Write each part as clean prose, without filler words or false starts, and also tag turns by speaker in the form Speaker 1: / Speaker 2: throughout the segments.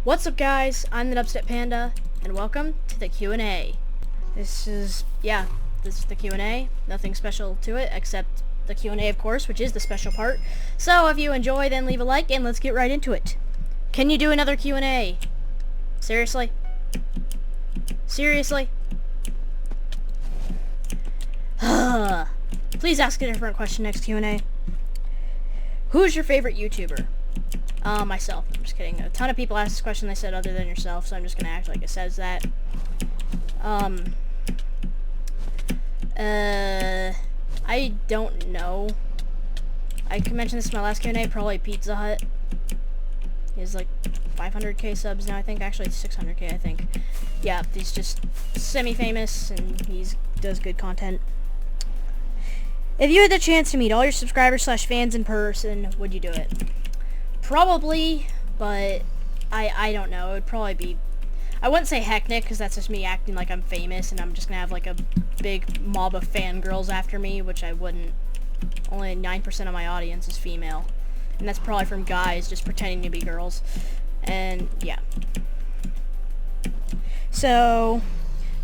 Speaker 1: What's up, guys? I'm the Dubstep Panda, and welcome to the Q&A. This is the Q&A. Nothing special to it, except the Q&A, of course, which is the special part. So, if you enjoy, then leave a like, and let's get right into it. Can you do another Q&A? Seriously? Seriously? Please ask a different question next Q&A. Who's your favorite YouTuber? Myself. I'm just kidding. A ton of people asked this question. They said other than yourself, so I'm just gonna act like it says that. I don't know. I could mention this in my last Q&A. Probably Pizza Hut. He has like 500k subs now, I think. Actually, 600k, I think. Yeah, he's just semi-famous, and he does good content. If you had the chance to meet all your subscribers/fans in person, would you do it? Probably, but I don't know. It would probably be... I wouldn't say Hecknick, because that's just me acting like I'm famous, and I'm just going to have like a big mob of fangirls after me, which I wouldn't. Only 9% of my audience is female. And that's probably from guys just pretending to be girls. And, yeah. So,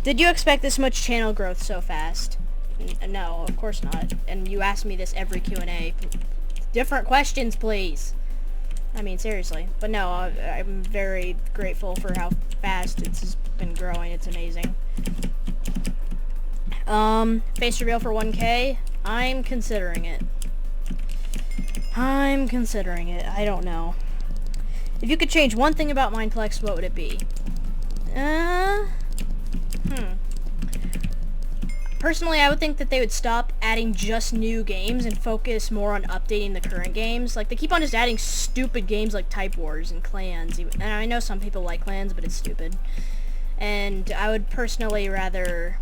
Speaker 1: did you expect this much channel growth so fast? No, of course not. And you ask me this every Q&A. Different questions, please. I mean, seriously. But no, I'm very grateful for how fast it's been growing. It's amazing. Face reveal for 1K. I'm considering it. I don't know. If you could change one thing about Mineplex, what would it be? Personally, I would think that they would stop adding just new games and focus more on updating the current games. Like, they keep on just adding stupid games like Type Wars and Clans. And I know some people like Clans, but it's stupid. And I would personally rather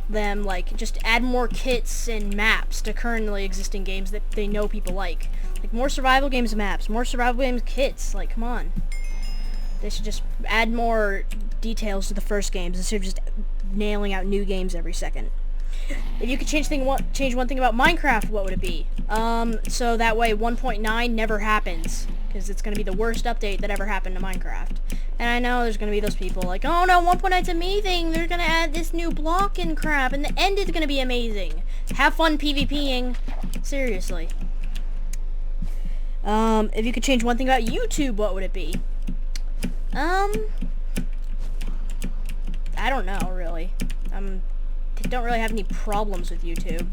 Speaker 1: them, like, just add more kits and maps to currently existing games that they know people like. Like, more survival games maps, more survival games kits. Like, come on. They should just add more details to the first games instead of just nailing out new games every second. If you could change one thing about Minecraft, what would it be? So that way 1.9 never happens, because it's going to be the worst update that ever happened to Minecraft. And I know there's going to be those people like, oh no, 1.9's amazing, they're going to add this new block and crap, and the end is going to be amazing. Have fun PvPing. Seriously. If you could change one thing about YouTube, what would it be? I don't know, really. Don't really have any problems with YouTube.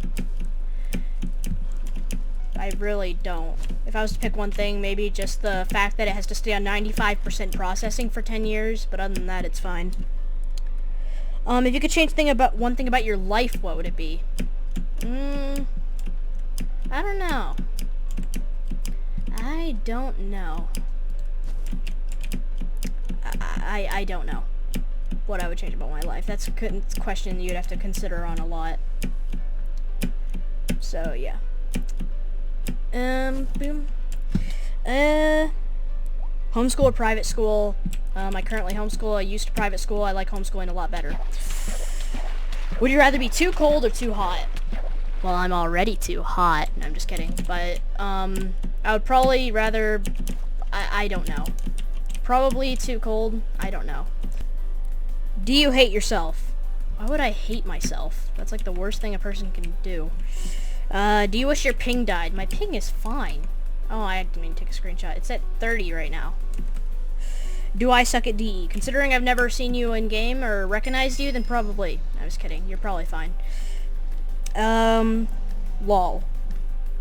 Speaker 1: I really don't. If I was to pick one thing, maybe just the fact that it has to stay on 95% processing for 10 years, but other than that, it's fine. If you could change one thing about your life, what would it be? I don't know. I don't know. I don't know what I would change about my life. That's a question you'd have to consider on a lot. So, yeah. Boom. Homeschool or private school? I currently homeschool. I used to private school. I like homeschooling a lot better. Would you rather be too cold or too hot? Well, I'm already too hot. No, I'm just kidding. But, I would probably rather... I don't know. Probably too cold. I don't know. Do you hate yourself? Why would I hate myself? That's like the worst thing a person can do. Do you wish your ping died? My ping is fine. Oh, I didn't mean to take a screenshot. It's at 30 right now. Do I suck at DE? Considering I've never seen you in game or recognized you, then probably. I was kidding. You're probably fine. Lol.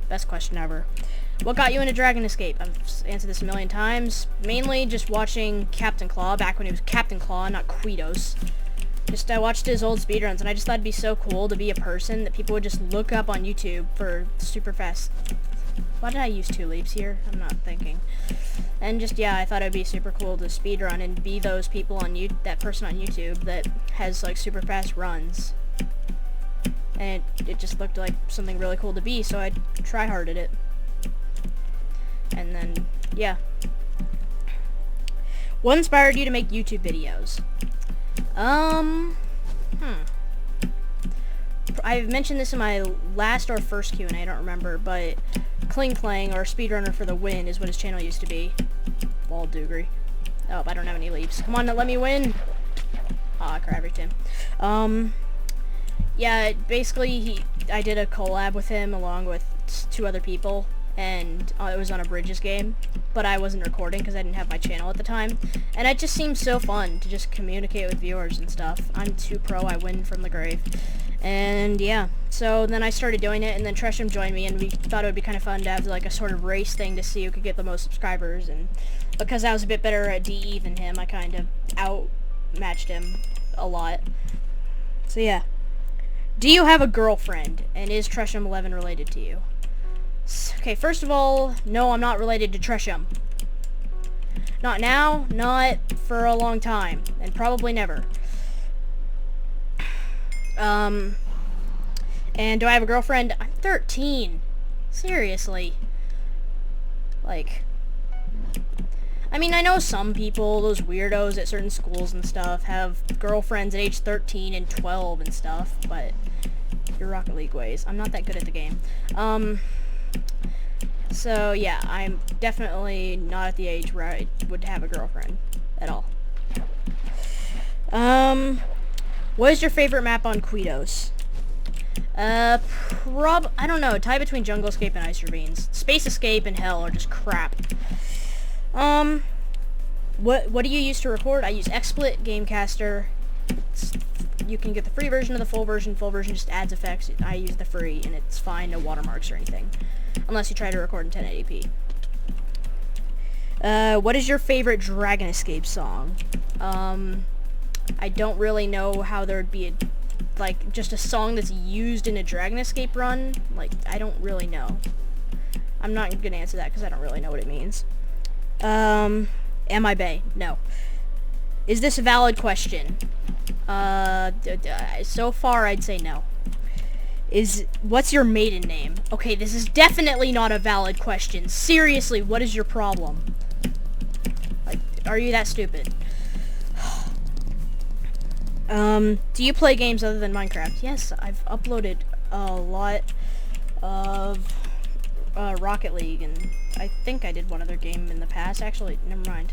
Speaker 1: Best question ever. What got you into Dragon Escape? I've answered this a million times. Mainly just watching Captain Claw, back when he was Captain Claw, not Queedos. I watched his old speedruns, and I just thought it'd be so cool to be a person that people would just look up on YouTube for super fast... Why did I use 2 leaps here? I'm not thinking. And just, yeah, I thought it'd be super cool to speedrun and be those people on that person on YouTube that has, like, super fast runs. And it just looked like something really cool to be, so I try-harded it. And then, yeah. What inspired you to make YouTube videos? I've mentioned this in my last or first Q&A, I don't remember, but Kling Klang, or Speedrunner for the Win, is what his channel used to be. Well, Doogry. Oh, I don't have any leaves. Come on, let me win. Aw, crap, Tim. Yeah, basically, I did a collab with him along with 2 other people, and it was on a Bridges game, but I wasn't recording because I didn't have my channel at the time, and it just seemed so fun to just communicate with viewers and stuff. I'm 2 pro, I win from the grave, and yeah, so then I started doing it, and then Tresham joined me, and we thought it would be kind of fun to have like a sort of race thing to see who could get the most subscribers, and because I was a bit better at DE than him, I kind of outmatched him a lot. So yeah. Do you have a girlfriend, and is Tresham 11 related to you? Okay, first of all, no, I'm not related to Tresham. Not now, not for a long time, and probably never. And do I have a girlfriend? I'm 13. Seriously. Like, I mean, I know some people, those weirdos at certain schools and stuff, have girlfriends at age 13 and 12 and stuff, but your Rocket League ways. I'm not that good at the game. So yeah, I'm definitely not at the age where I would have a girlfriend at all. What is your favorite map on Queidos? I don't know, tie between Jungle Escape and Ice Ravines. Space Escape and Hell are just crap. What do you use to record? I use XSplit, Gamecaster. You can get the free version or the full version. Full version just adds effects. I use the free, and it's fine, no watermarks or anything. Unless you try to record in 1080p. What is your favorite Dragon Escape song? I don't really know how there would be like, just a song that's used in a Dragon Escape run. Like, I don't really know. I'm not gonna answer that because I don't really know what it means. Am I bae? No. Is this a valid question? So far, I'd say no. What's your maiden name? Okay, this is definitely not a valid question. Seriously, what is your problem? Like, are you that stupid? Do you play games other than Minecraft? Yes, I've uploaded a lot of Rocket League, and I think I did one other game in the past. Actually, never mind.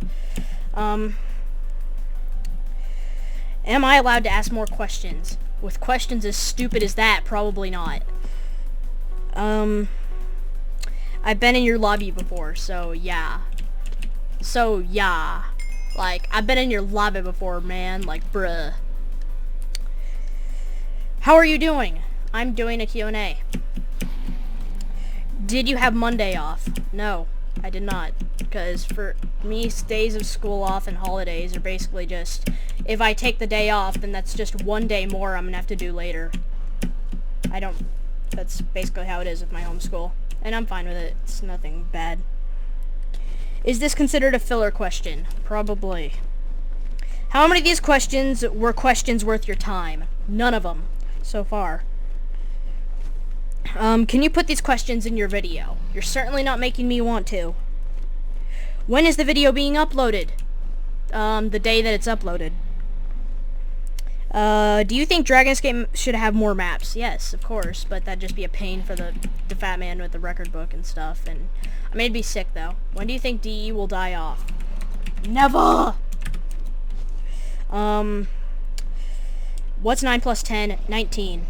Speaker 1: Am I allowed to ask more questions? With questions as stupid as that, probably not. I've been in your lobby before, so yeah. Like, I've been in your lobby before, man. Like, bruh. How are you doing? I'm doing a Q&A. Did you have Monday off? No, I did not. Because for me, days of school off and holidays are basically just, if I take the day off, then that's just one day more I'm gonna have to do later. That's basically how it is with my homeschool. And I'm fine with it. It's nothing bad. Is this considered a filler question? Probably. How many of these questions were questions worth your time? None of them, so far. Can you put these questions in your video? You're certainly not making me want to. When is the video being uploaded? The day that it's uploaded. Do you think Dragon Escape should have more maps? Yes, of course, but that'd just be a pain for the fat man with the record book and stuff, and I mean, it'd be sick, though. When do you think DE will die off? Never! What's 9 plus 10? 19.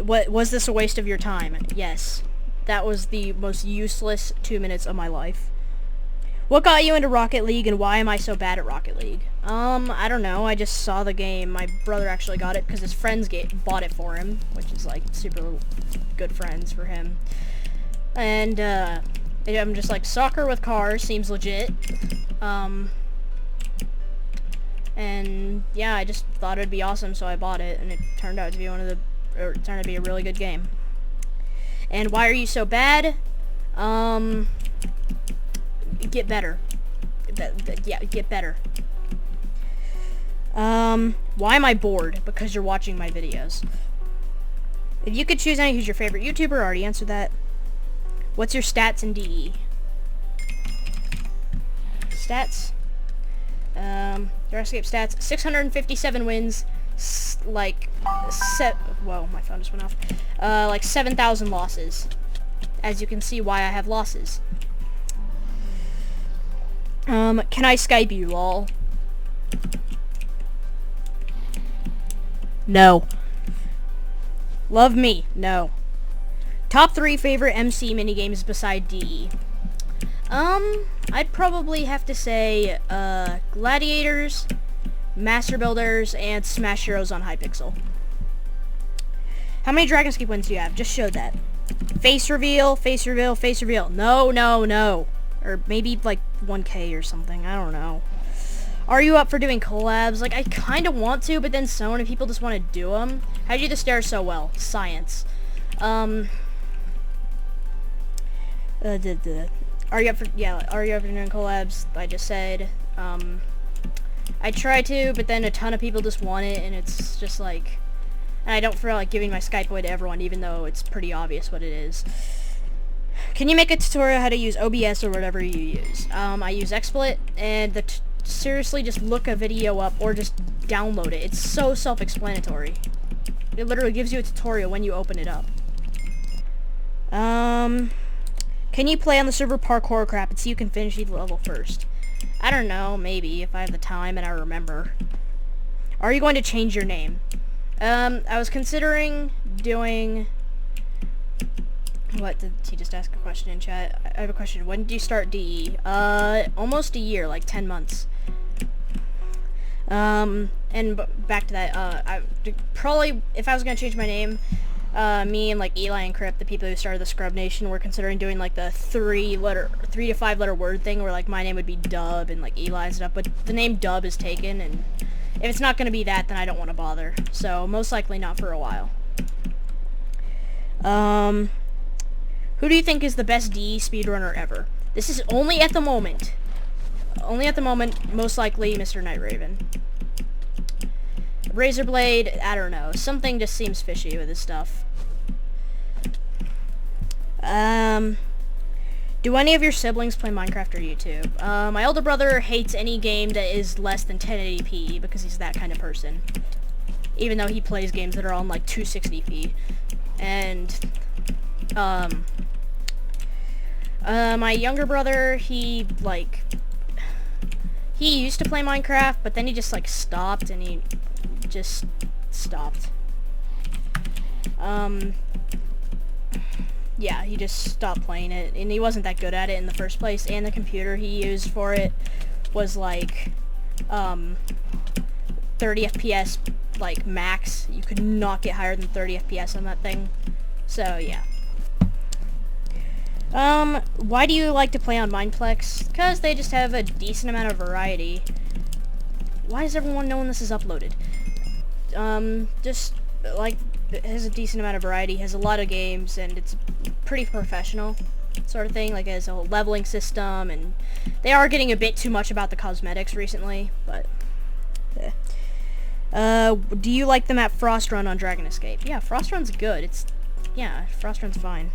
Speaker 1: Was this a waste of your time? Yes. That was the most useless 2 minutes of my life. What got you into Rocket League, and why am I so bad at Rocket League? I don't know. I just saw the game. My brother actually got it because his friends bought it for him, which is, like, super good friends for him. And, I'm just like, soccer with cars seems legit. And, yeah, I just thought it'd be awesome, so I bought it, and it turned out to be it turned out to be a really good game. And why are you so bad? Get better. Yeah, get better. Why am I bored? Because you're watching my videos. If you could choose any, who's your favorite YouTuber? I already answered that. What's your stats in DE? Stats. Your escape stats. 657 wins. Whoa, my phone just went off. Like 7,000 losses. As you can see why I have losses. Can I Skype you, lol? No. Love me? No. Top 3 favorite MC minigames beside DE? I'd probably have to say, Gladiators, Master Builders, and Smash Heroes on Hypixel. How many Dragon Escape wins do you have? Just show that. Face reveal, face reveal, face reveal. No, no, no. Or maybe, like, 1K or something. I don't know. Are you up for doing collabs? Like, I kind of want to, but then so many people just want to do them. How'd you do the stairs so well? Science. Are you up for, yeah, are you up for doing collabs? I just said, I try to, but then a ton of people just want it, and it's just like, and I don't feel like giving my Skype away to everyone, even though it's pretty obvious what it is. Can you make a tutorial how to use OBS or whatever you use? I use XSplit, and seriously, just look a video up or just download it. It's so self-explanatory. It literally gives you a tutorial when you open it up. Can you play on the server parkour crap and see you can finish each level first? I don't know, maybe, if I have the time and I remember. Are you going to change your name? I was considering doing... What, did he just ask a question in chat? I have a question. When did you start DE? Almost a year, like 10 months. And back to that, I probably, if I was gonna change my name, me and like Eli and Crip, the people who started the Scrub Nation, were considering doing like the 3 to 5 letter word thing, where like my name would be Dub and like Eli and stuff, but the name Dub is taken, and if it's not gonna be that, then I don't want to bother. So most likely not for a while. Who do you think is the best DE speedrunner ever? This is only at the moment. Only at the moment, most likely Mr. Night Raven. Razorblade, I don't know. Something just seems fishy with his stuff. Do any of your siblings play Minecraft or YouTube? My older brother hates any game that is less than 1080p because he's that kind of person. Even though he plays games that are on like 260p. And, my younger brother, he used to play Minecraft, but then he just, like, stopped, and he just stopped. Yeah, he just stopped playing it, and he wasn't that good at it in the first place, and the computer he used for it was, like, 30 FPS, like, max. You could not get higher than 30 FPS on that thing. So, yeah. Why do you like to play on Mineplex? Because they just have a decent amount of variety. Why does everyone know when this is uploaded? Just, like, it has a decent amount of variety, has a lot of games, and it's pretty professional sort of thing. Like, it has a leveling system, and they are getting a bit too much about the cosmetics recently, but... do you like the map Frost Run on Dragon Escape? Yeah, Frost Run's good. Yeah, Frost Run's fine.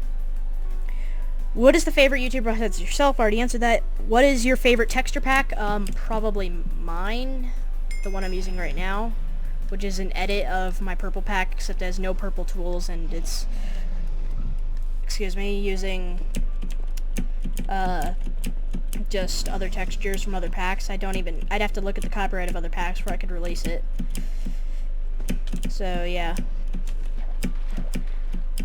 Speaker 1: What is the favorite YouTuber besides yourself? I already answered that. What is your favorite texture pack? Probably mine, the one I'm using right now, which is an edit of my purple pack, except it has no purple tools, and it's, excuse me, using, just other textures from other packs. I'd have to look at the copyright of other packs before I could release it. So, yeah.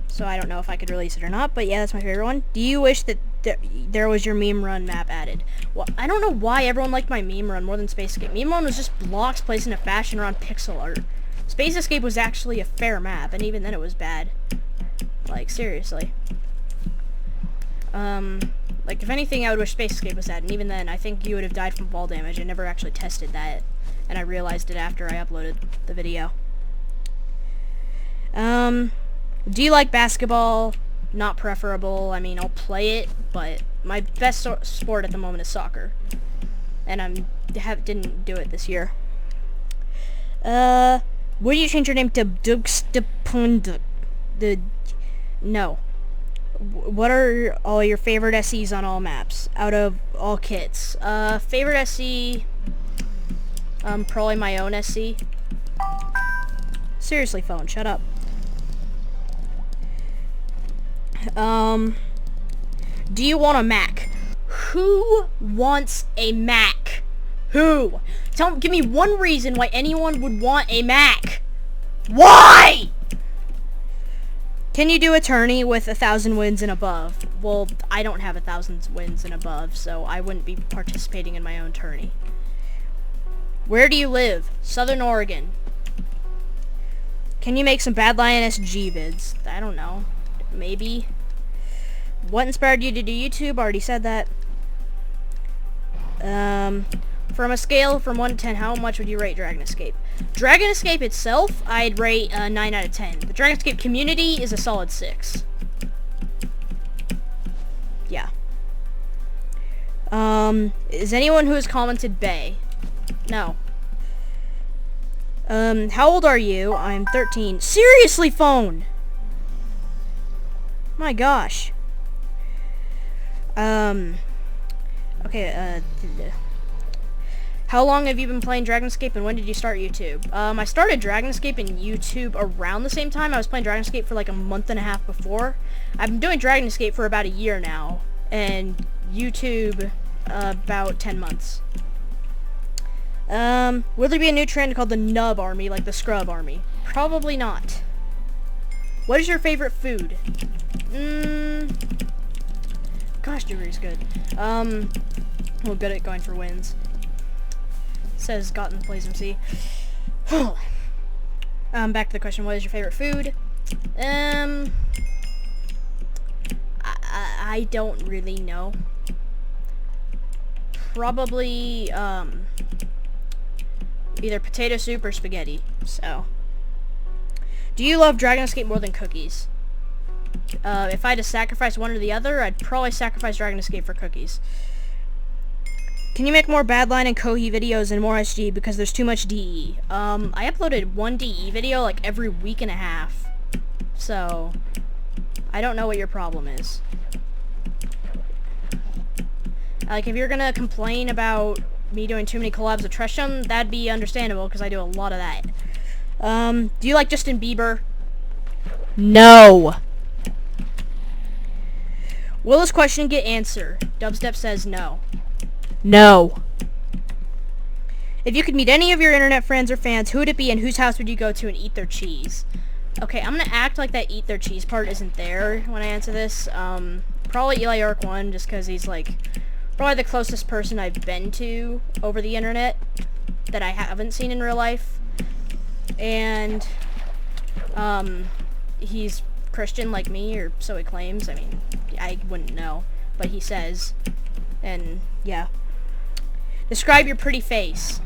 Speaker 1: So I don't know if I could release it or not, but yeah, that's my favorite one. Do you wish that there was your meme run map added? Well, I don't know why everyone liked my meme run more than Space Escape. Meme run was just blocks placed in a fashion around pixel art. Space Escape was actually a fair map, and even then it was bad. Like, seriously. Like, if anything, I would wish Space Escape was added, and even then, I think you would have died from ball damage. I never actually tested that, and I realized it after I uploaded the video. Do you like basketball? Not preferable. I mean, I'll play it, but my best sport at the moment is soccer. And didn't do it this year. Would you change your name to Dugstapund? No. What are all your favorite SCs on all maps? Out of all kits? Favorite SC... probably my own SC. Seriously, phone, shut up. Do you want a Mac? Who wants a Mac? Who? Give me one reason why anyone would want a Mac. Why? Can you do a tourney with 1,000 wins and above? Well, I don't have 1,000 wins and above, so I wouldn't be participating in my own tourney. Where do you live? Southern Oregon. Can you make some Bad Lion SG vids? I don't know. Maybe. What inspired you to do YouTube? Already said that. From a scale from 1 to 10, how much would you rate Dragon Escape? Dragon Escape itself, I'd rate 9 out of 10. The Dragon Escape community is a solid 6. Yeah. Is anyone who has commented Bay? No. How old are you? I'm 13. Seriously, phone! My gosh. Okay, how long have you been playing Dragon Escape, and when did you start YouTube? I started Dragon Escape and YouTube around the same time. I was playing Dragon Escape for like a month and a half before. I've been doing Dragon Escape for about a year now, and YouTube about 10 months. Will there be a new trend called the Nub Army, like the Scrub Army? Probably not. What is your favorite food? Gosh, Jewelry's good. Well, good at going for wins. Says Gotten Plays MC. Back to the question, what is your favorite food? I don't really know. Probably, either potato soup or spaghetti, so. Do you love Dragon Escape more than cookies? If I had to sacrifice one or the other, I'd probably sacrifice Dragon Escape for cookies. Can you make more Badline and Kohi videos and more SG because there's too much DE? I uploaded one DE video like every week and a half. So, I don't know what your problem is. Like, if you're gonna complain about me doing too many collabs with Tresham, that'd be understandable because I do a lot of that. Do you like Justin Bieber? No. Will this question get answered? Dubstep says no. No. If you could meet any of your internet friends or fans, who would it be and whose house would you go to and eat their cheese? Okay, I'm gonna act like that eat their cheese part isn't there when I answer this. Probably Eli York 1, just because he's like probably the closest person I've been to over the internet that I haven't seen in real life. And he's Christian like me, or so he claims. I mean, I wouldn't know, but he says. And yeah. Describe your pretty face.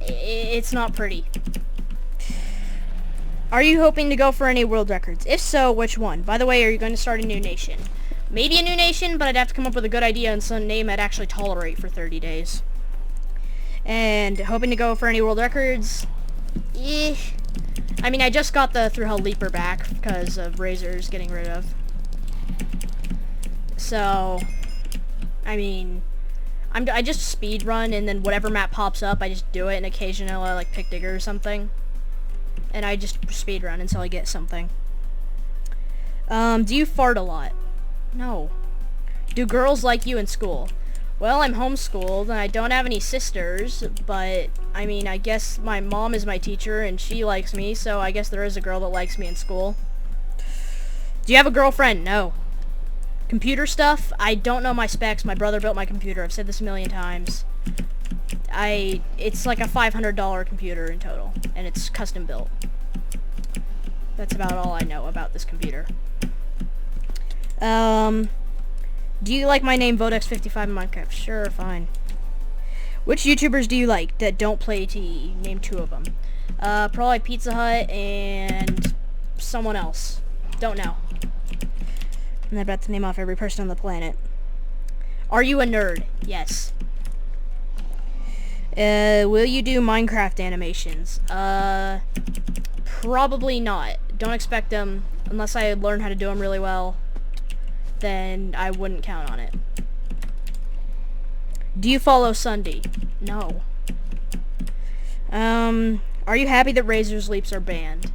Speaker 1: It's not pretty. Are you hoping to go for any world records? If so, which one? By the way, are you going to start a new nation? Maybe a new nation, but I'd have to come up with a good idea and some name I'd actually tolerate for 30 days. And hoping to go for any world records? I mean, I just got the Through Hell Leaper back because of Razor's getting rid of. So, I mean, I just speed run, and then whatever map pops up, I just do it, and occasionally I like pick Digger or something. And I just speed run until I get something. Do you fart a lot? No. Do girls like you in school? Well, I'm homeschooled, and I don't have any sisters, but, I mean, I guess my mom is my teacher, and she likes me, so I guess there is a girl that likes me in school. Do you have a girlfriend? No. Computer stuff? I don't know my specs. My brother built my computer. I've said this a million times. It's like a $500 computer in total, and it's custom built. That's about all I know about this computer. Do you like my name, Vodex55 in Minecraft? Sure, fine. Which YouTubers do you like that don't play TE? Name 2 of them. Probably Pizza Hut and someone else. Don't know. I'm about to name off every person on the planet. Are you a nerd? Yes. Will you do Minecraft animations? Probably not. Don't expect them unless I learn how to do them really well. Then I wouldn't count on it. Do you follow Sunday? No. Are you happy that Razor's Leaps are banned?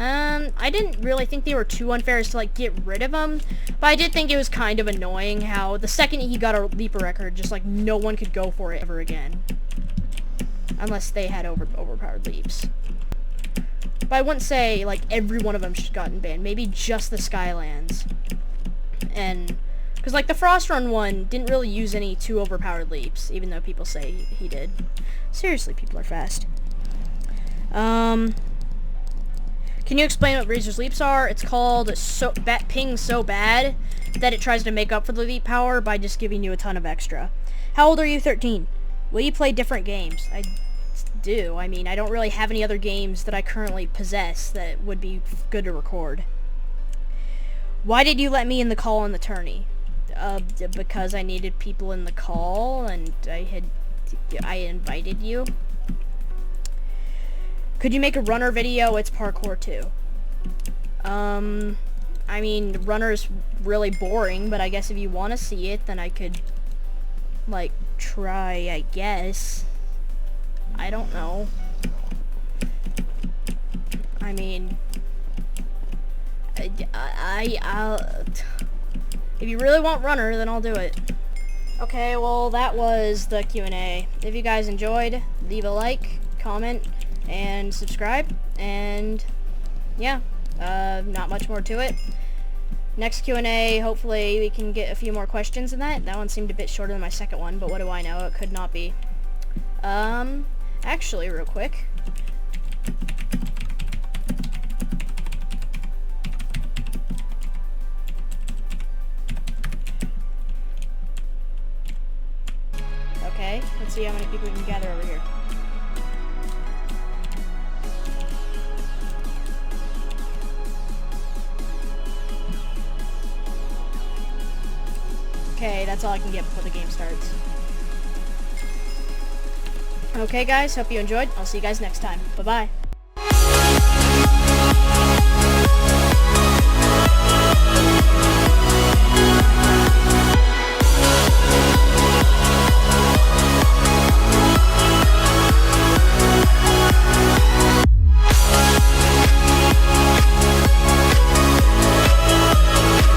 Speaker 1: I didn't really think they were too unfair as to, like, get rid of him, but I did think it was kind of annoying how the second he got a leaper record, just, like, no one could go for it ever again. Unless they had overpowered leaps. But I wouldn't say, like, every one of them should have gotten banned. Maybe just the Skylands. And, because, like, the Frost Run one didn't really use any too overpowered leaps, even though people say he did. Seriously, people are fast. Can you explain what Razor's leaps are? It's called ping so bad that it tries to make up for the leap power by just giving you a ton of extra. How old are you? 13. Will you play different games? I do. I mean, I don't really have any other games that I currently possess that would be good to record. Why did you let me in the call on the tourney? Because I needed people in the call, and I invited you. Could you make a runner video? It's parkour too. I mean, runner's really boring, but I guess if you want to see it, then I could, like, try, I guess. I don't know. I mean, I'll if you really want runner, then I'll do it. Okay, well, that was the Q&A. If you guys enjoyed, leave a like, comment, and subscribe, and yeah, not much more to it. Next Q&A, hopefully we can get a few more questions in that. That one seemed a bit shorter than my second one, but what do I know? It could not be. Actually, real quick. Okay, let's see how many people we can gather over here. Okay, that's all I can get before the game starts. Okay, guys, hope you enjoyed. I'll see you guys next time. Bye-bye.